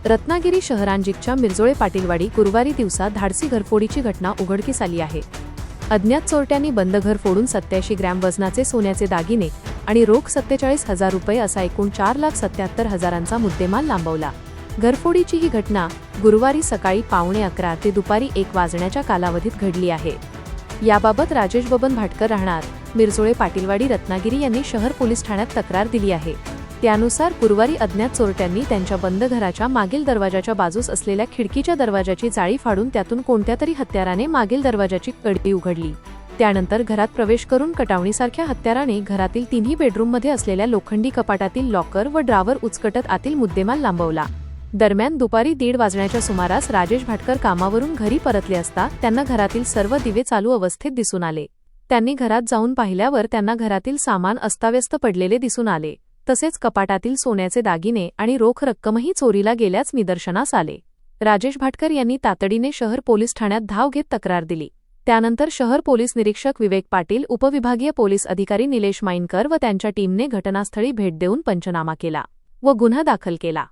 रत्नागिरी शहरांजीकच्या मिरजोळे पाटीलवाडी गुरुवारी दिवसा धाडसी घरफोडीची घटना उघडकीस आली आहे। अज्ञात चोरट्यांनी बंद घर फोडून 87 ग्रॅम वजनाचे सोन्याचे दागिने आणि रोख 47,000 रुपये असा एकूण 4,77,000चा मुद्देमाल लांबवला। घरफोडीची ही घटना गुरुवारी सकाळी 11:15 ते दुपारी 1 वाजण्याच्या कालावधीत घडली आहे। याबाबत राजेश बबन भाटकर राहणार मिरजोळे पाटीलवाडी रत्नागिरी यांनी शहर पोलीस ठाण्यात तक्रार दिली आहे। त्यानुसार गुरुवारी अज्ञात चोरट्यांनी त्यांच्या बंद घराच्या मागील दरवाजाच्या बाजूस असलेल्या खिडकीच्या दरवाजाची जाळी फाडून त्यातून कोणत्यातरी हत्याराने मागील दरवाजाची कडी उघडली। त्यानंतर घरात प्रवेश करून कटावणीसारख्या हत्याराने घरातील तिन्ही बेडरूममध्ये असलेल्या लोखंडी कपाटातील लॉकर व ड्रावर उचकटत आतील मुद्देमाल लांबवला। दरम्यान दुपारी 1:30 वाजण्याच्या सुमारास राजेश भाटकर कामावरून घरी परतले असता त्यांना घरातील सर्व दिवे चालू अवस्थेत दिसून आले। त्यांनी घरात जाऊन पाहिल्यावर त्यांना घरातील सामान अस्ताव्यस्त पडलेले दिसून आले। तसेच कपाटातील सोन्याचे दागिने आणि रोख रक्कमही चोरीला गेल्याच निदर्शनास आले। राजेश भाटकर यांनी तातडीने शहर पोलीस ठाण्यात धाव घेत तक्रार दिली। त्यानंतर शहर पोलीस निरीक्षक विवेक पाटील, उपविभागीय पोलीस अधिकारी निलेश माईनकर व त्यांच्या टीमने घटनास्थळी भेट देऊन पंचनामा केला व गुन्हा दाखल केला।